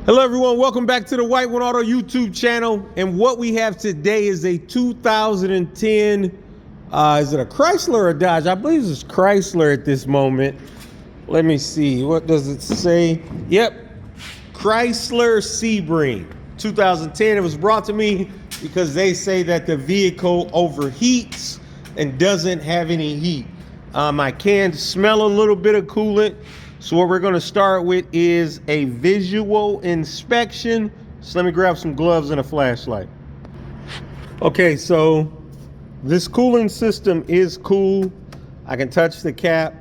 Hello everyone, welcome back to the White One Auto YouTube channel. And what we have today is a 2010, is it a Chrysler or a Dodge? I believe it's Chrysler at this moment. Let me see, what does it say? Yep, Chrysler Sebring, 2010. It was brought to me because they say that the vehicle overheats and doesn't have any heat. I can smell a little bit of coolant. So what we're going to start with is a visual inspection. So let me grab some gloves and a flashlight. Okay, so this cooling system is cool. I can touch the cap.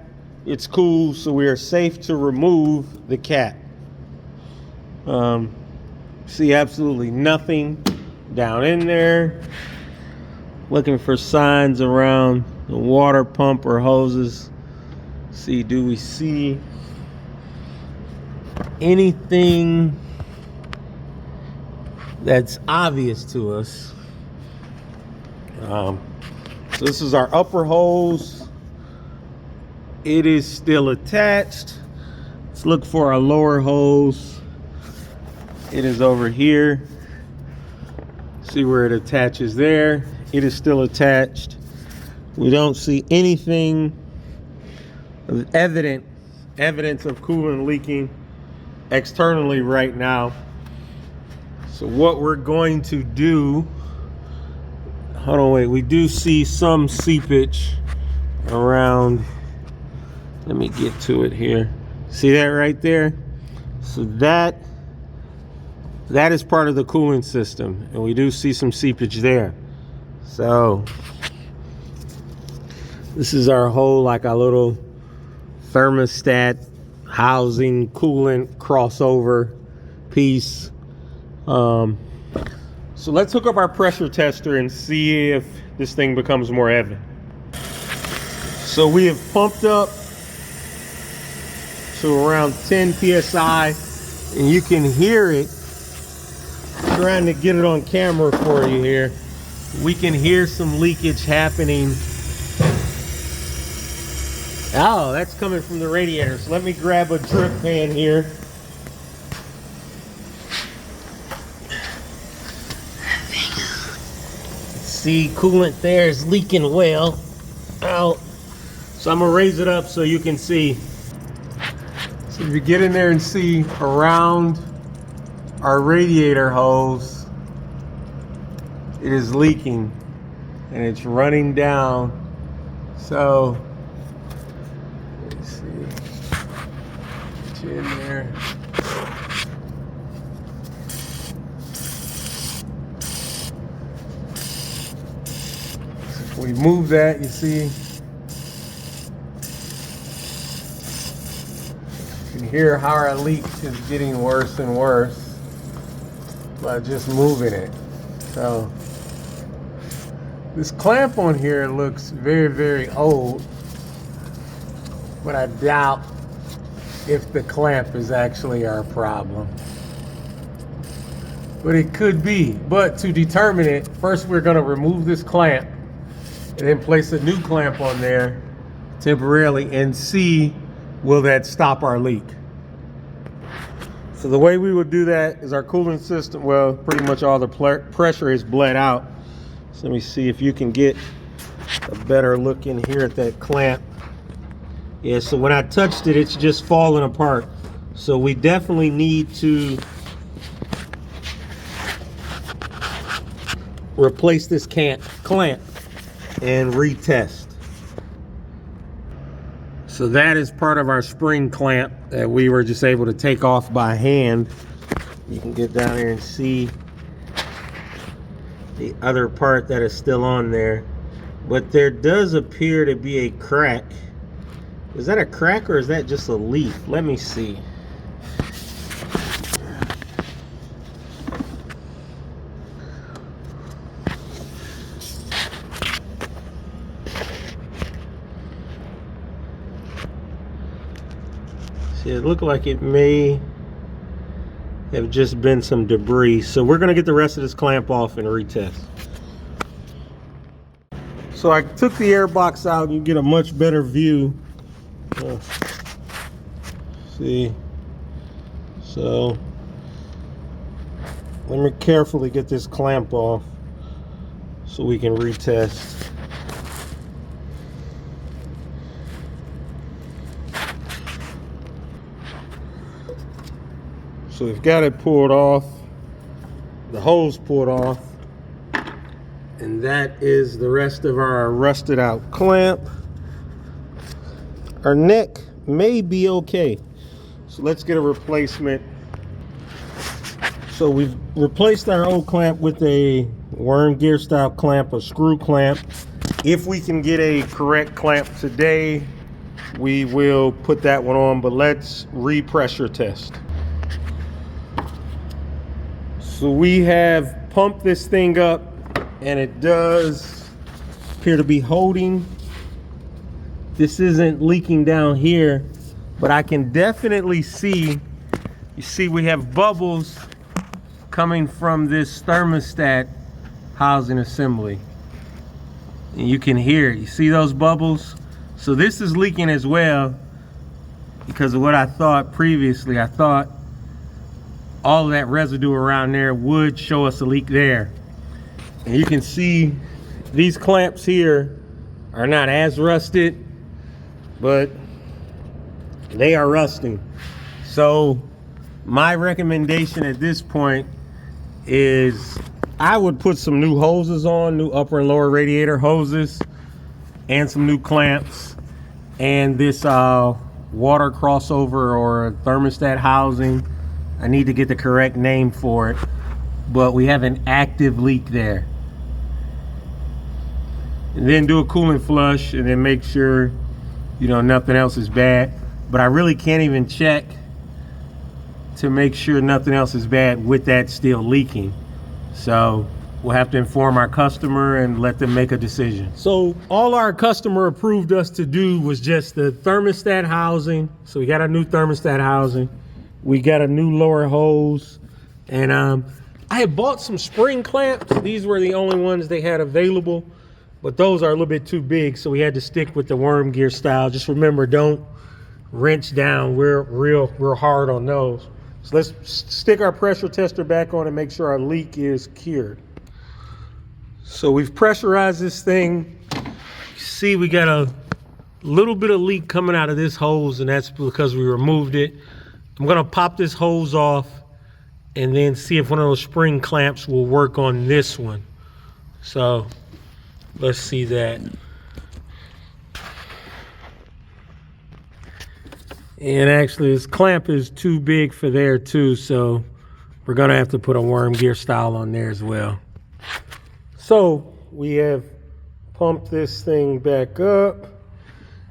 It's cool, so we are safe to remove the cap. See absolutely nothing down in there. Looking for signs around the water pump or hoses. See, do we see anything that's obvious to us? So this is our upper hose. It is still attached. Let's look for our lower hose. It is over here. See where it attaches there. It is still attached. We don't see anything of evidence of coolant leaking externally right now. So what we're going to do, hold on, wait, we do see some seepage around. Let me get to it here. See that right there? So that is part of the cooling system, and we do see some seepage there. So this is our whole, like a little thermostat housing coolant crossover piece. So let's hook up our pressure tester and see if this thing becomes more evident. So we have pumped up to around 10 psi, and you can hear it. Trying to get it on camera for you here. We can hear some leakage happening. Oh, that's coming from the radiator. So let me grab a drip pan here. See, coolant there is leaking well out. So I'm gonna raise it up so you can see. So if you get in there and see around our radiator hose, it is leaking and it's running down. So let's see, get you in there. So if we move that, you see, you can hear how our leak is getting worse and worse by just moving it. So this clamp on here looks very, very old, but I doubt if the clamp is actually our problem. But it could be. But to determine it, first we're going to remove this clamp and then place a new clamp on there temporarily and see, will that stop our leak? So the way we would do that is our cooling system, well, pretty much all the pressure is bled out. So let me see if you can get a better look in here at that clamp. Yeah, so when I touched it, it's just falling apart. So we definitely need to replace this clamp and retest. So that is part of our spring clamp that we were just able to take off by hand. You can get down there and see the other part that is still on there. But there does appear to be a crack. Is that a crack or is that just a leaf? Let me see. See, it looked like it may have just been some debris. So we're gonna get the rest of this clamp off and retest. So I took the air box out and you get a much better view. See, so Let me carefully get this clamp off so we can retest. So we've got it pulled off, the hose pulled off, and that is the rest of our rusted out clamp. Our neck may be okay, so let's get a replacement. So we've replaced our old clamp with a worm gear style clamp, a screw clamp. If we can get a correct clamp today, we will put that one on, but let's re-pressure test. So we have pumped this thing up and it does appear to be holding. This isn't leaking down here, but I can definitely see, you see we have bubbles coming from this thermostat housing assembly. And you can hear it. You see those bubbles? So this is leaking as well because of what I thought previously. I thought all of that residue around there would show us a leak there. And you can see these clamps here are not as rusted, but they are rusting. So my recommendation at this point is I would put some new hoses on, new upper and lower radiator hoses, and some new clamps, and this water crossover or thermostat housing. I need to get the correct name for it, but we have an active leak there. And then do a coolant flush and then make sure, you know, nothing else is bad. But I really can't even check to make sure nothing else is bad with that still leaking. So we'll have to inform our customer and let them make a decision. So all our customer approved us to do was just the thermostat housing. So we got a new thermostat housing. We got a new lower hose, and I had bought some spring clamps. These were the only ones they had available, but those are a little bit too big, so we had to stick with the worm gear style. Just remember, don't wrench down. We're real hard on those. So let's stick our pressure tester back on and make sure our leak is cured. So we've pressurized this thing. See, we got a little bit of leak coming out of this hose, and that's because we removed it. I'm gonna pop this hose off and then see if one of those spring clamps will work on this one. So let's see that. And actually this clamp is too big for there too, so we're gonna have to put a worm gear style on there as well. So we have pumped this thing back up,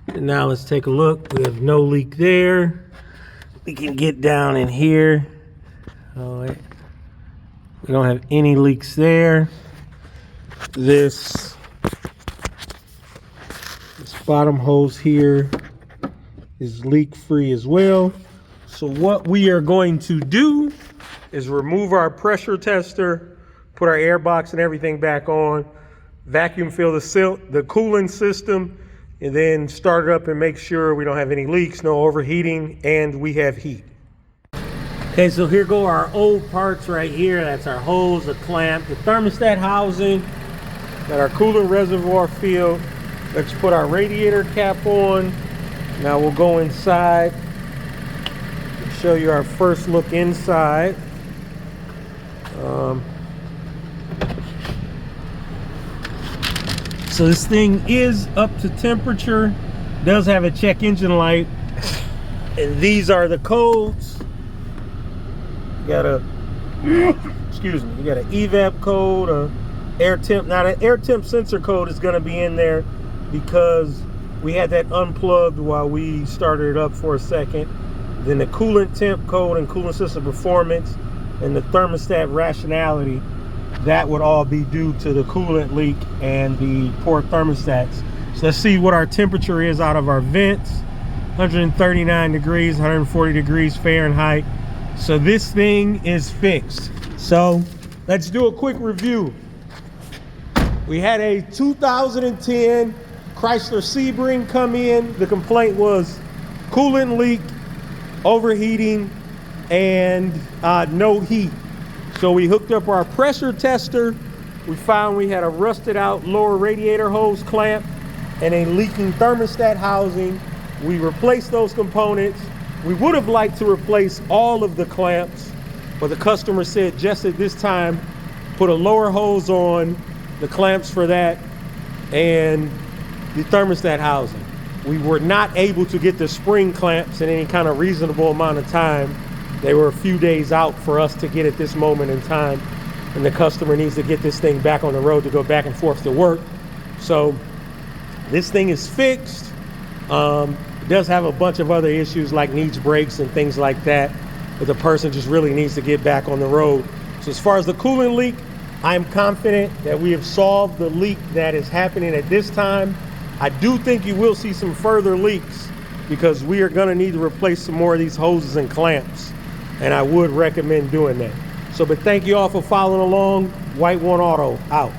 and now let's take a look. We have no leak there. We can get down in here. Oh, we don't have any leaks there. This bottom hose here is leak free as well. So what we are going to do is remove our pressure tester, put our air box and everything back on, vacuum fill the cooling system, and then start it up and make sure we don't have any leaks, no overheating, and we have heat. Okay, so here go our old parts right here. That's our hose, the clamp, the thermostat housing, got our coolant reservoir filled. Let's put our radiator cap on. Now we'll go inside and show you our first look inside. So this thing is up to temperature, does have a check engine light, and these are the codes. You got a, excuse me, you got an evap code, a air temp. Now the air temp sensor code is gonna be in there because we had that unplugged while we started it up for a second. Then the coolant temp code and coolant system performance and the thermostat rationality, that would all be due to the coolant leak and the poor thermostats. So let's see what our temperature is out of our vents. 139 degrees, 140 degrees Fahrenheit. So this thing is fixed. So let's do a quick review. We had a 2010 Chrysler Sebring come in. The complaint was coolant leak, overheating, and no heat. So we hooked up our pressure tester. We found we had a rusted out lower radiator hose clamp and a leaking thermostat housing. We replaced those components. We would have liked to replace all of the clamps, but the customer said just at this time, put a lower hose on, the clamps for that, and the thermostat housing. We were not able to get the spring clamps in any kind of reasonable amount of time. They were a few days out for us to get at this moment in time, and the customer needs to get this thing back on the road to go back and forth to work. So this thing is fixed. It does have a bunch of other issues like needs brakes and things like that, but the person just really needs to get back on the road. So as far as the coolant leak, I'm confident that we have solved the leak that is happening at this time. I do think you will see some further leaks because we are gonna need to replace some more of these hoses and clamps, and I would recommend doing that. So, but thank you all for following along. White One Auto, out.